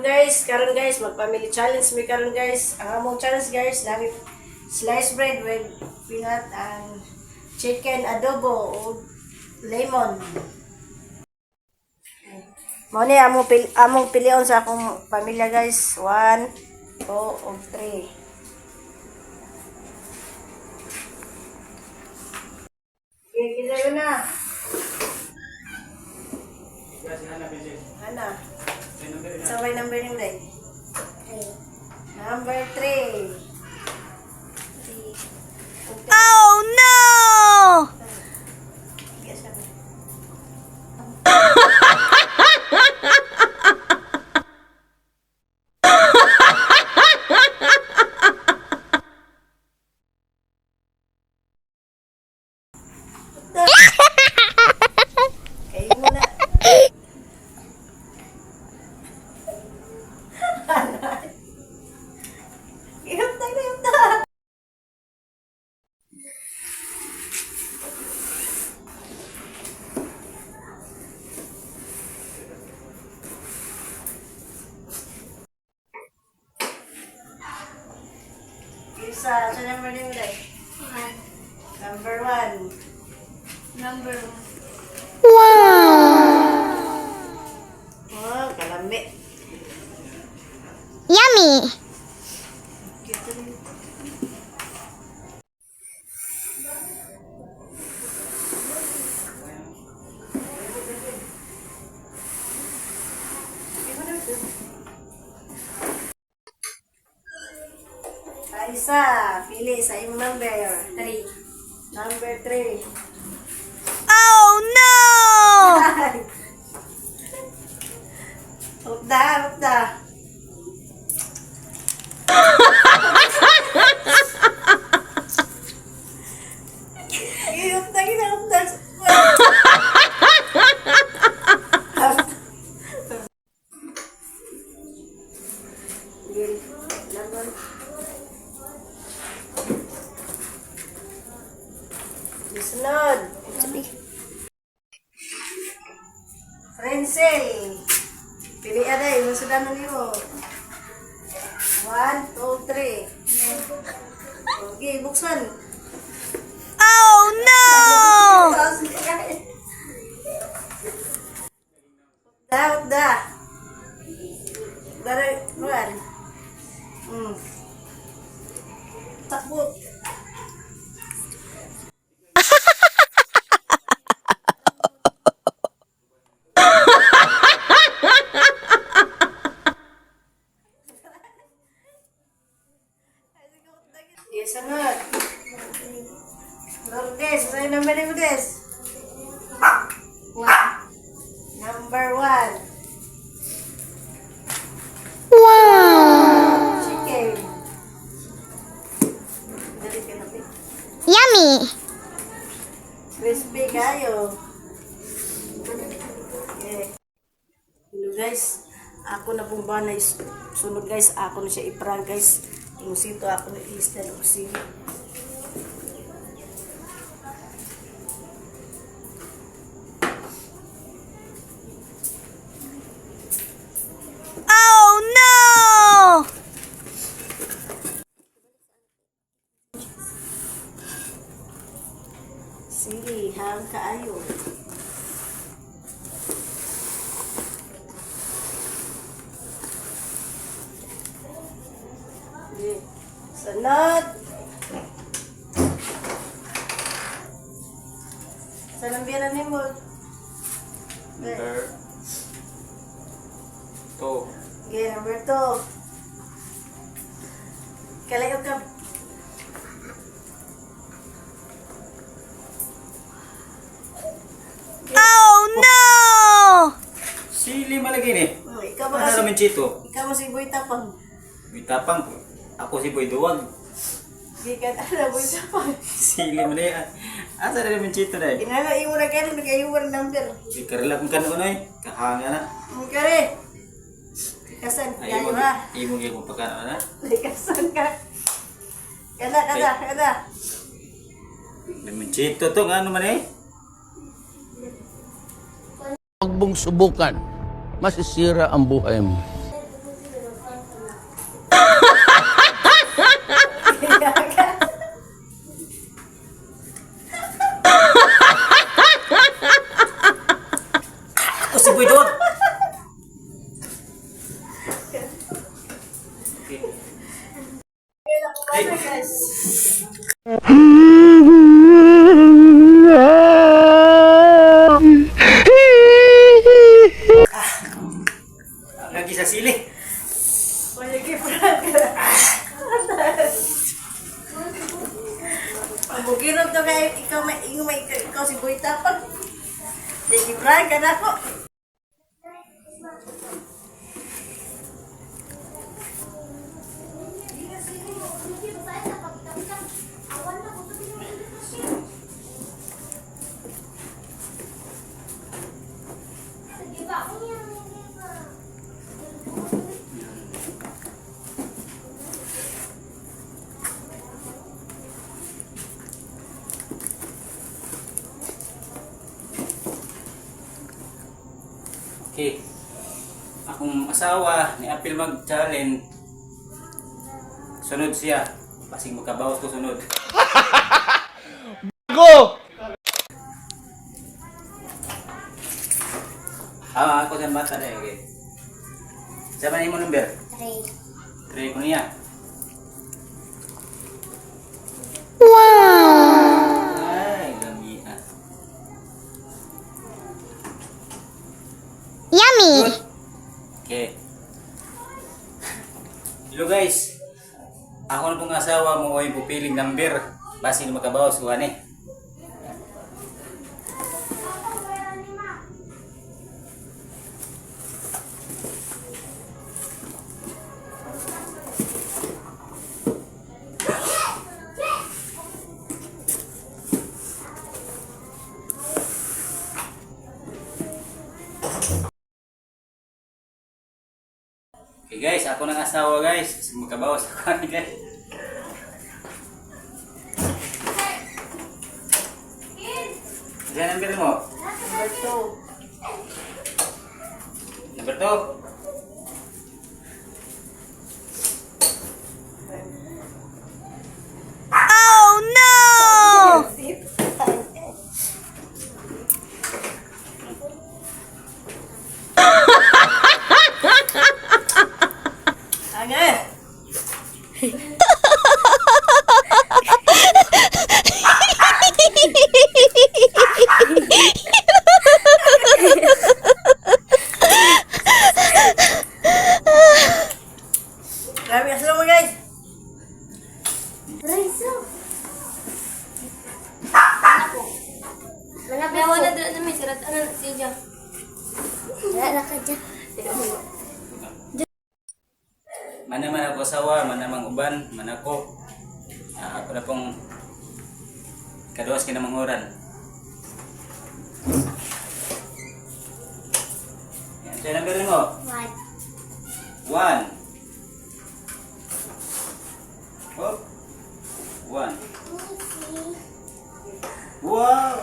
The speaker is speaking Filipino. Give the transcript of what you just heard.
guys, karon guys, mag-family challenge mi karon guys. Ang among challenge guys, lami sliced bread with peanut and chicken adobo o lemon. Mao ni among pilion sa akong pamilya guys. 1, 2, o 3. Okay, kita na. Ana. Sabay number yung day. Number 3. Oh no! Kayo muna. Isa, sa number din mo day? Number 1. Number 1. Wow! Oh, kalami. Yummy! Isa, pili sa imong number 3. Number 3. Oh no! Hukda. Hukda. Sunod. Renzel. Pili aday, masudan mo niyo. 1, 2, 3. Okay, buksan. Oh no! Hukda. Dari, bukan. Takbut. Yes, sunod. Lourdes, sa'yo number ni Lourdes. Number 1. Wow! Chicken. Dali ka natin. Yummy! Crispy kayo. Okay. Hello guys. Ako na pong ba na sunod guys. Ako na siya i-prank guys. Imusito ako na i-lista ng sige. Oh no! Sige, hang kaayo. Okay. Sunod. Sa lambiran ni mo. Number 2. Okay, number 2. Kalayo ka. Oh no! Sili malagi ni. Ikaw ba Ano kasi? naman chito? Ikaw mo si Boy Tapang. Bitapang. Ako si Boy Duwag. Di ka na Boy Tapang. Sili mo na yan. Asa na naman chito na eh. Inala, imo na kanin, nag-ayuwar number. Ikarala kung kano na eh. Kahanga na. Kare. Kasan, yayo ha. Imo gyud kung pagkano na. Kasan ka. Kada. Naman chito to nga ano man eh. Huwag mong subukan. Masisira ang buhay mo. ingo may ikaw si Boy Tapang. Sige, Brian, ka na ko. Okay. Akong asawa ni Apil mag-challenge. Sunod siya. Basing magkabawas ko sunod. Go! Ako sa bata na okay. Sama ni mo number? 3 ko niya. Wow! Ay, lami ah. Yummy! Good. Okay. Hello guys. Ako na pong asawa mo ay pupiling number. Basi na makabawas ko ani. Okay guys, ako ng asawa guys. Kasi magkabawas ako ani guys. Diyan number mo? Number 2. Number 2. Oh no! Angay! Grabe, asal mo guys! Wala dala na may sirat. Ano si Jo? Wala ka dyan. Manaman ako asawa, manamang uban, manako. Ako na pong kaduwas kinamanguran. Yan, siya number mo? 1. Oh. 1. Wow!